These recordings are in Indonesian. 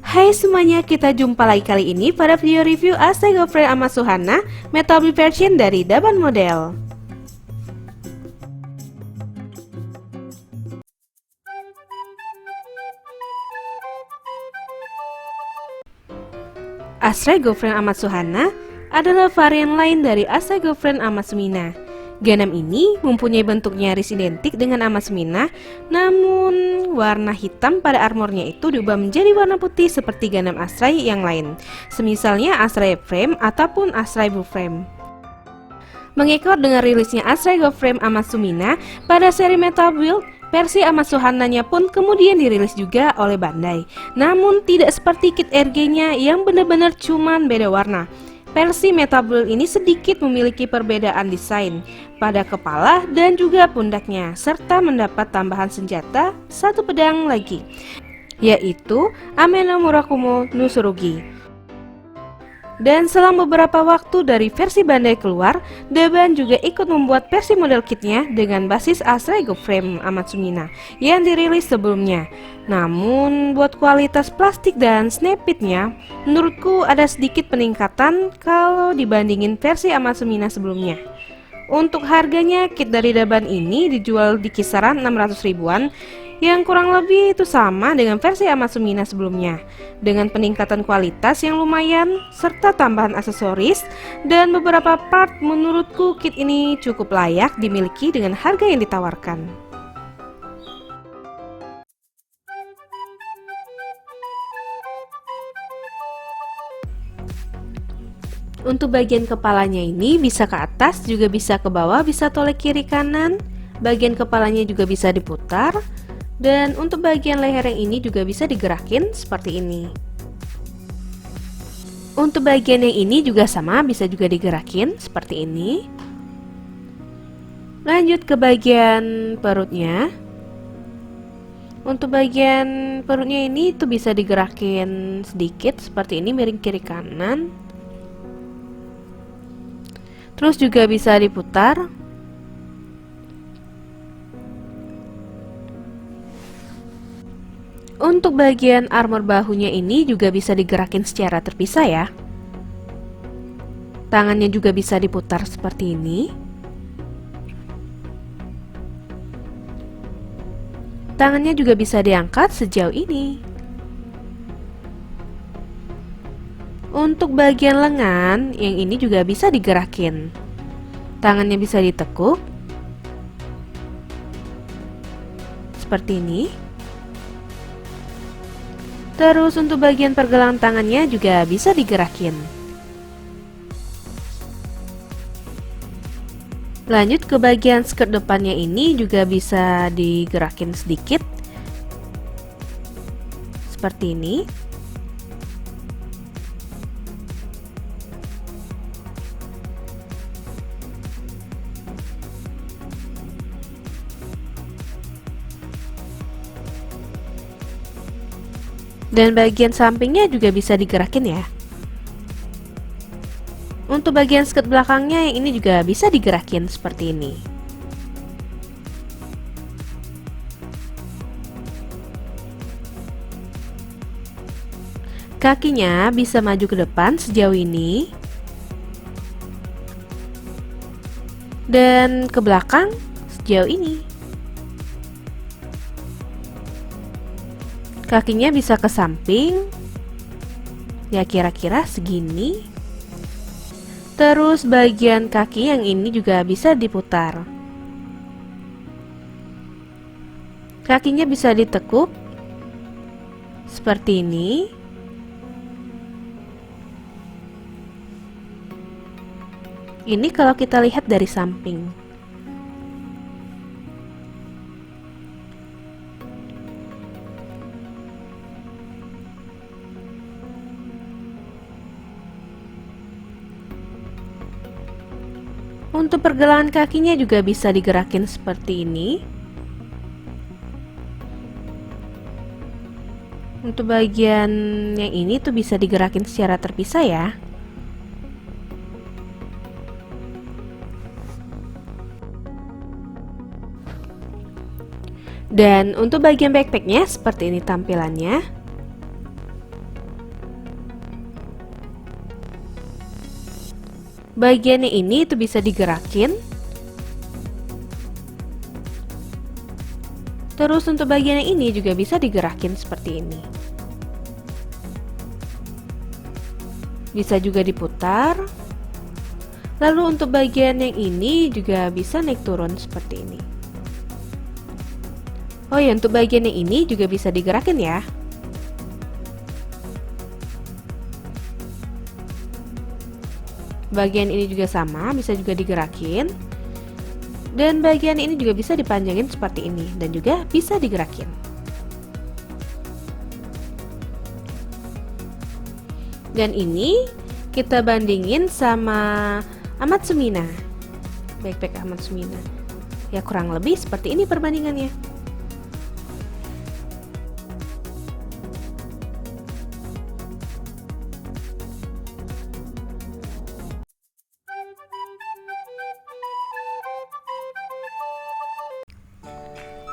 Hai semuanya, kita jumpa lagi kali ini pada video review AC Goframe Amat Suhana Metal Build version dari Daban Model. AC Goframe Amat Suhana adalah varian lain dari AC Goframe Amat Sumina. G6 ini mempunyai bentuk nyaris identik dengan Amat Sumina, namun warna hitam pada armornya itu diubah menjadi warna putih seperti G6 Astray yang lain, semisalnya Astray Frame ataupun Astray Blue Frame. Mengikut dengan rilisnya Astray Goframe Amat Sumina pada seri Metal Build, versi Amat Suhananya pun kemudian dirilis juga oleh Bandai. Namun tidak seperti kit RG-nya yang benar-benar cuman beda warna. Versi Metal Build ini sedikit memiliki perbedaan desain pada kepala dan juga pundaknya, serta mendapat tambahan senjata satu pedang lagi, yaitu Ame no Murakumo no Tsurugi. Dan selang beberapa waktu dari versi Bandai keluar, Daban juga ikut membuat versi model kitnya dengan basis Astray Goframe Amat Sumina yang dirilis sebelumnya. Namun buat kualitas plastik dan snapitnya, menurutku ada sedikit peningkatan kalau dibandingin versi Amat Sumina sebelumnya. Untuk harganya, kit dari Daban ini dijual di kisaran 600 ribuan, yang kurang lebih itu sama dengan versi Amat Sumina sebelumnya, dengan peningkatan kualitas yang lumayan serta tambahan aksesoris dan beberapa part. Menurutku kit ini cukup layak dimiliki dengan harga yang ditawarkan. Untuk bagian kepalanya ini bisa ke atas, juga bisa ke bawah, bisa tolek kiri kanan. Bagian kepalanya juga bisa diputar. Dan untuk bagian leher yang ini juga bisa digerakin seperti ini. Untuk bagian yang ini juga sama, bisa juga digerakin seperti ini. Lanjut ke bagian perutnya. Untuk bagian perutnya ini tuh bisa digerakin sedikit seperti ini, miring kiri kanan. Terus juga bisa diputar. Untuk bagian armor bahunya ini juga bisa digerakin secara terpisah ya. Tangannya juga bisa diputar seperti ini. Tangannya juga bisa diangkat sejauh ini. Untuk bagian lengan yang ini juga bisa digerakin. Tangannya bisa ditekuk seperti ini. Terus untuk bagian pergelangan tangannya juga bisa digerakin. Lanjut ke bagian skirt depannya ini juga bisa digerakin sedikit seperti ini. Dan bagian sampingnya juga bisa digerakin ya. Untuk bagian skirt belakangnya yang ini juga bisa digerakin seperti ini. Kakinya bisa maju ke depan sejauh ini. Dan ke belakang sejauh ini. Kakinya bisa ke samping, ya kira-kira segini. Terus bagian kaki yang ini juga bisa diputar. Kakinya bisa ditekuk seperti ini. Ini kalau kita lihat dari samping. Untuk pergelangan kakinya juga bisa digerakin seperti ini. Untuk bagian yang ini tuh bisa digerakin secara terpisah ya. Dan untuk bagian backpacknya seperti ini tampilannya. bagiannya ini itu bisa digerakin. Terus untuk bagian yang ini juga bisa digerakin seperti ini. Bisa juga diputar. Lalu untuk bagian yang ini juga bisa naik turun seperti ini. Oh ya, untuk bagian yang ini juga bisa digerakin ya. Bagian ini juga sama, bisa juga digerakin. Dan bagian ini juga bisa dipanjangin seperti ini dan juga bisa digerakin. Dan ini kita bandingin sama Amatsumina, backpack Amatsumina. Ya kurang lebih seperti ini perbandingannya.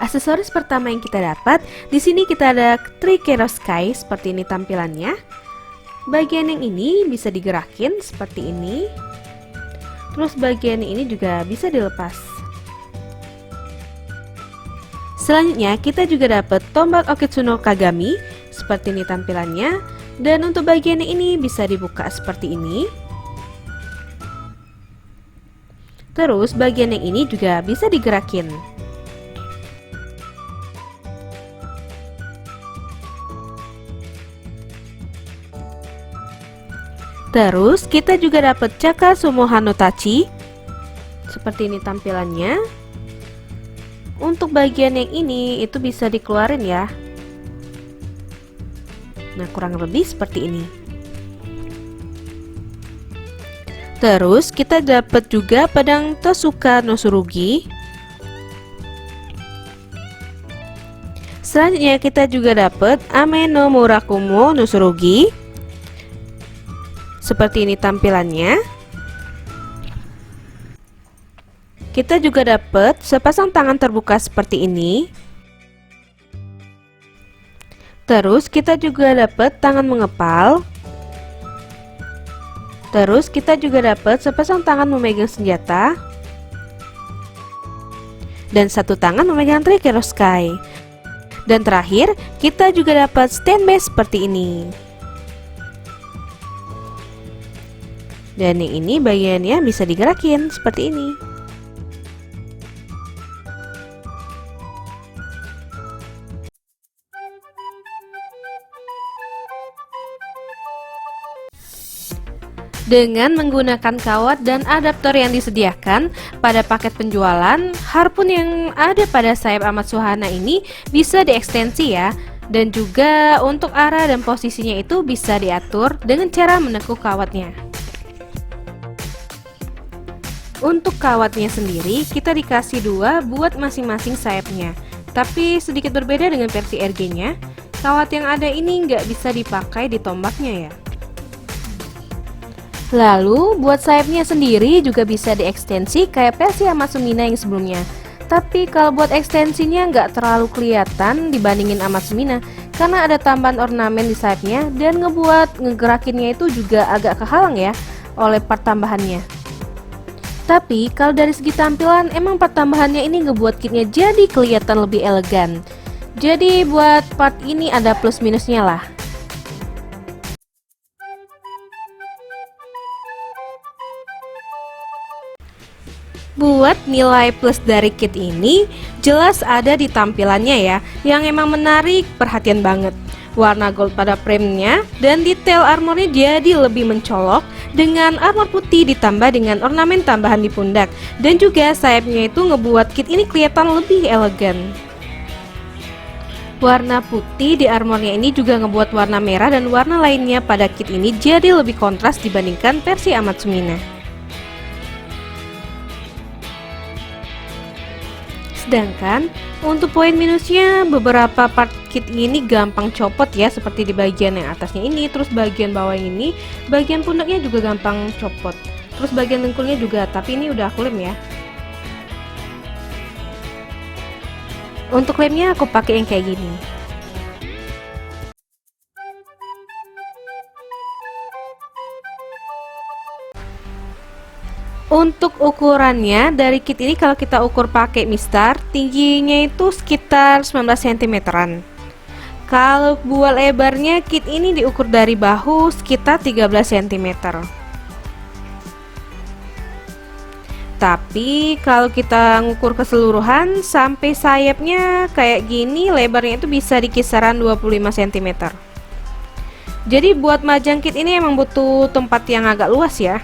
Aksesoris pertama yang kita dapat, di sini kita ada Trikerouskai seperti ini tampilannya. Bagian yang ini bisa digerakin seperti ini. Terus bagian ini juga bisa dilepas. Selanjutnya kita juga dapat tombak Oketsuno Kagami seperti ini tampilannya. Dan untuk bagian ini bisa dibuka seperti ini. Terus bagian yang ini juga bisa digerakin. Terus kita juga dapat Chaka Sumo Hanotachi seperti ini tampilannya. Untuk bagian yang ini itu bisa dikeluarin ya. Nah kurang lebih seperti ini. Terus kita dapat juga pedang Tosuka no Tsurugi. Selanjutnya kita juga dapat Ame no Murakumo no Tsurugi. Seperti ini tampilannya. Kita juga dapat sepasang tangan terbuka seperti ini. Terus kita juga dapat tangan mengepal. Terus kita juga dapat sepasang tangan memegang senjata. Dan satu tangan memegang Trikerouskai. Dan terakhir, kita juga dapat standby seperti ini. Dan yang ini bagiannya bisa digerakin seperti ini. Dengan menggunakan kawat dan adaptor yang disediakan pada paket penjualan, harpun yang ada pada sayap Amatsuhana ini bisa diekstensi ya. Dan juga untuk arah dan posisinya itu bisa diatur dengan cara menekuk kawatnya. Untuk kawatnya sendiri kita dikasih dua buat masing-masing sayapnya. Tapi sedikit berbeda dengan versi RG-nya. Kawat yang ada ini nggak bisa dipakai di tombaknya ya. Lalu buat sayapnya sendiri juga bisa diekstensi kayak versi Amatsumina yang sebelumnya. Tapi kalau buat ekstensinya nggak terlalu kelihatan dibandingin Amatsumina karena ada tambahan ornamen di sayapnya dan ngebuat ngegerakinnya itu juga agak kehalang ya oleh part tambahannya. Tapi kalau dari segi tampilan emang part tambahannya ini ngebuat kitnya jadi kelihatan lebih elegan. Jadi buat part ini ada plus minusnya lah. Buat nilai plus dari kit ini jelas ada di tampilannya ya, yang emang menarik perhatian banget. Warna gold pada frame-nya dan detail armornya jadi lebih mencolok dengan armor putih ditambah dengan ornamen tambahan di pundak. Dan juga sayapnya itu ngebuat kit ini kelihatan lebih elegan. Warna putih di armornya ini juga ngebuat warna merah dan warna lainnya pada kit ini jadi lebih kontras dibandingkan versi Amatsumina. Sedangkan untuk poin minusnya beberapa part kit ini gampang copot ya, seperti di bagian yang atasnya ini, terus bagian bawah ini, bagian pundaknya juga gampang copot. Terus bagian dengkulnya juga, tapi ini udah aku lem ya. Untuk lemnya aku pakai yang kayak gini. Untuk ukurannya dari kit ini kalau kita ukur pakai mistar, tingginya itu sekitar 19 cm-an. Kalau buat lebarnya kit ini diukur dari bahu sekitar 13 cm. Tapi kalau kita ngukur keseluruhan sampai sayapnya kayak gini, lebarnya itu bisa di kisaran 25 cm. Jadi buat majang kit ini emang butuh tempat yang agak luas ya.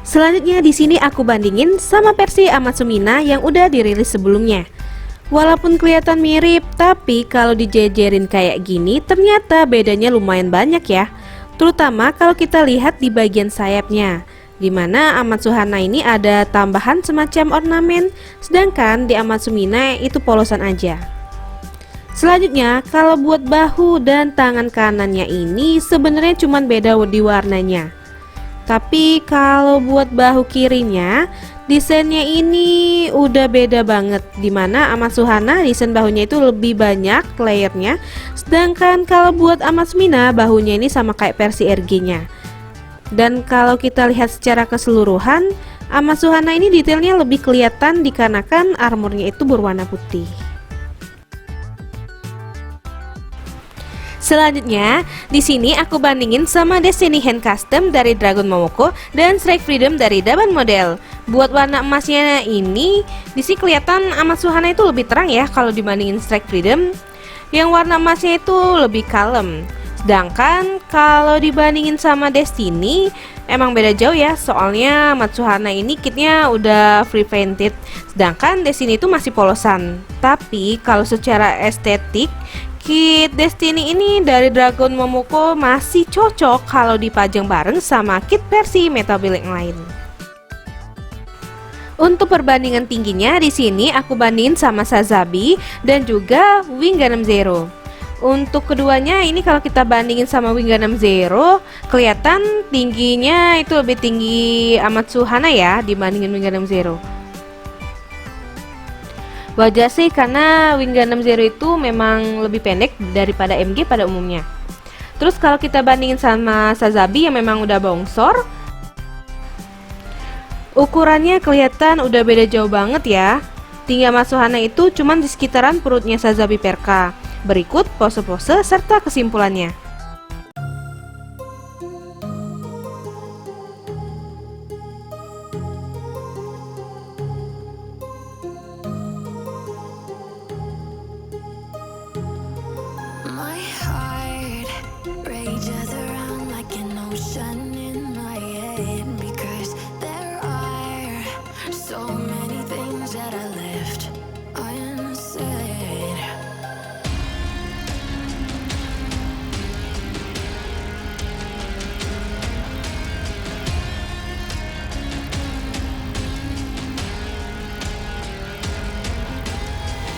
Selanjutnya di sini aku bandingin sama versi Amatsushima yang udah dirilis sebelumnya. Walaupun kelihatan mirip, tapi kalau dijejerin kayak gini ternyata bedanya lumayan banyak ya. Terutama kalau kita lihat di bagian sayapnya, dimana Amatsushima ini ada tambahan semacam ornamen, sedangkan di Amatsushima itu polosan aja. Selanjutnya kalau buat bahu dan tangan kanannya ini sebenarnya cuma beda di warnanya. Tapi kalau buat bahu kirinya, desainnya ini udah beda banget, dimana Amatsushima desain bahunya itu lebih banyak layernya, sedangkan kalau buat Amatsushima bahunya ini sama kayak versi RG nya. Dan kalau kita lihat secara keseluruhan, Amatsushima ini detailnya lebih kelihatan dikarenakan armornya itu berwarna putih. Selanjutnya, di sini aku bandingin sama Destiny Hand Custom dari Dragon Momoko dan Strike Freedom dari Daban Model. Buat warna emasnya ini, di sini kelihatan Amatsushima itu lebih terang ya kalau dibandingin Strike Freedom. Yang warna emasnya itu lebih kalem. Sedangkan kalau dibandingin sama Destiny, emang beda jauh ya. Soalnya Amatsushima ini kitnya udah free painted, sedangkan Destiny itu masih polosan. Tapi kalau secara estetik, kit Destiny ini dari Dragon Momoko masih cocok kalau dipajang bareng sama kit versi Metal Build yang lain. Untuk perbandingan tingginya di sini aku bandingin sama Sazabi dan juga Wing Gundam Zero. Untuk keduanya ini kalau kita bandingin sama Wing Gundam Zero, kelihatan tingginya itu lebih tinggi Amatsushima ya dibandingin Wing Gundam Zero. Wajar sih karena Wing Gundam Zero itu memang lebih pendek daripada MG pada umumnya. Terus kalau kita bandingin sama Sazabi yang memang udah bongsor, ukurannya kelihatan udah beda jauh banget ya. Tinggi Amatsushima itu cuma di sekitaran perutnya Sazabi Perka. Berikut pose-pose serta kesimpulannya. My heart rages around like an ocean in my head because there are so many things that I left unsaid.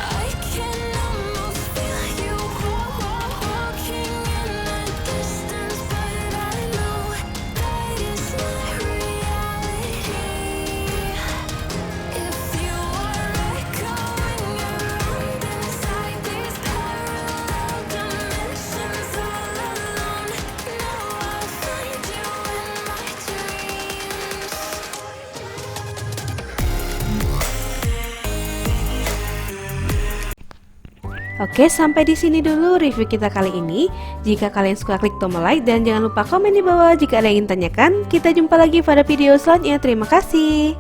I can almost feel you walking in the distance, but I know that is not reality. If you are echoing around inside these parallel dimensions all alone, now I'll find you in my dreams. Oke, sampai di sini dulu review kita kali ini. Jika kalian suka, klik tombol like dan jangan lupa komen di bawah jika ada yang ingin tanyakan. Kita jumpa lagi pada video selanjutnya. Terima kasih.